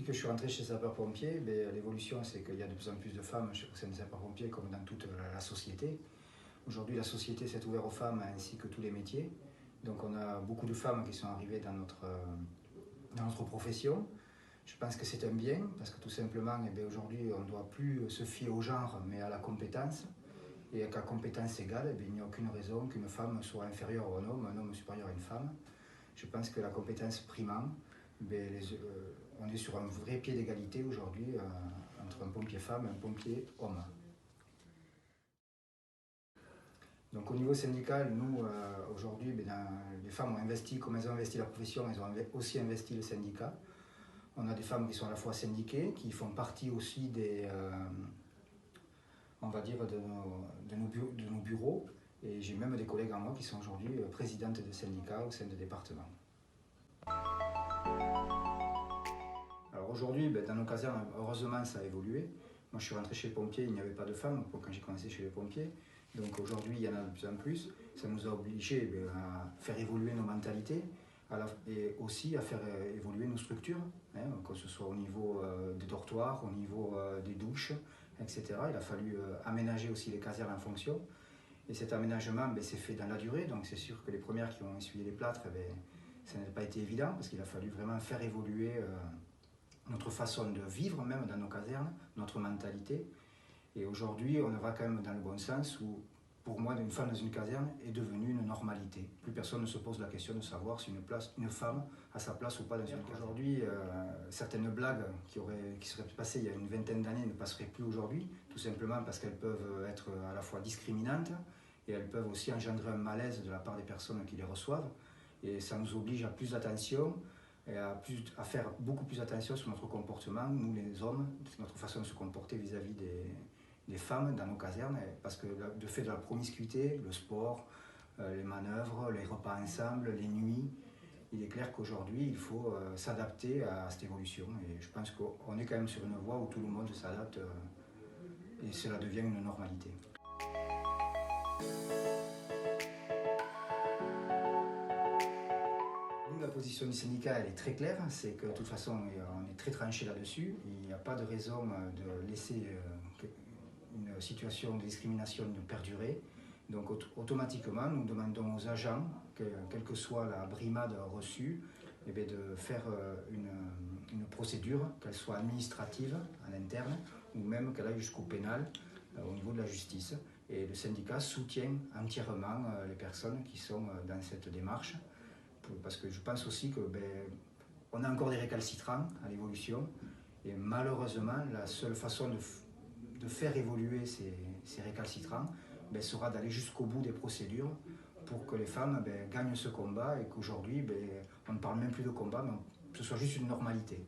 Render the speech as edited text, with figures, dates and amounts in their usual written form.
que je suis rentré chez sapeur-pompier, l'évolution, c'est qu'il y a de plus en plus de femmes au sein des sapeurs-pompiers, comme dans toute la société. Aujourd'hui, la société s'est ouverte aux femmes ainsi que tous les métiers. Donc on a beaucoup de femmes qui sont arrivées dans notre profession. Je pense que c'est un bien, parce que tout simplement, aujourd'hui, on ne doit plus se fier au genre, mais à la compétence. Et qu'à compétence égale, il n'y a aucune raison qu'une femme soit inférieure à un homme supérieur à une femme. Je pense que la compétence primant, on est sur un vrai pied d'égalité aujourd'hui entre un pompier femme et un pompier homme. Donc au niveau syndical, nous, aujourd'hui, les femmes ont investi, comme elles ont investi la profession, elles ont aussi investi le syndicat. On a des femmes qui sont à la fois syndiquées, qui font partie aussi on va dire, de nos bureaux. Et j'ai même des collègues à moi qui sont aujourd'hui présidentes de syndicats au sein des départements. Alors aujourd'hui, dans nos casernes, heureusement, ça a évolué. Moi, je suis rentré chez les pompiers, il n'y avait pas de femmes quand j'ai commencé chez les pompiers. Donc aujourd'hui, il y en a de plus en plus. Ça nous a obligés à faire évoluer nos mentalités et aussi à faire évoluer nos structures, que ce soit au niveau des dortoirs, au niveau des douches, etc. Il a fallu aménager aussi les casernes en fonction. Et cet aménagement s'est fait dans la durée, donc c'est sûr que les premières qui ont essuyé les plâtres, ça n'a pas été évident parce qu'il a fallu vraiment faire évoluer notre façon de vivre même dans nos casernes, notre mentalité. Et aujourd'hui, on va quand même dans le bon sens où, pour moi, une femme dans une caserne est devenue une normalité. Plus personne ne se pose la question de savoir si une femme a sa place ou pas dans une caserne. Aujourd'hui, certaines blagues qui seraient passées il y a une vingtaine d'années ne passeraient plus aujourd'hui, tout simplement parce qu'elles peuvent être à la fois discriminantes et elles peuvent aussi engendrer un malaise de la part des personnes qui les reçoivent. Et ça nous oblige à plus d'attention et à faire beaucoup plus attention sur notre comportement, nous les hommes, notre façon de se comporter vis-à-vis des femmes dans nos casernes, parce que de fait de la promiscuité, le sport, les manœuvres, les repas ensemble, les nuits, il est clair qu'aujourd'hui il faut s'adapter à cette évolution et je pense qu'on est quand même sur une voie où tout le monde s'adapte et cela devient une normalité. La position du syndicat elle est très claire, c'est que de toute façon on est très tranché là-dessus, il n'y a pas de raison de laisser une situation de discrimination de perdurer. Donc automatiquement nous demandons aux agents, quelle que soit la brimade reçue, de faire une procédure, qu'elle soit administrative en interne ou même qu'elle aille jusqu'au pénal au niveau de la justice. Et le syndicat soutient entièrement les personnes qui sont dans cette démarche. Parce que je pense aussi qu'on a encore des récalcitrants à l'évolution et malheureusement la seule façon de faire évoluer ces récalcitrants sera d'aller jusqu'au bout des procédures pour que les femmes gagnent ce combat et qu'aujourd'hui on ne parle même plus de combat mais que ce soit juste une normalité.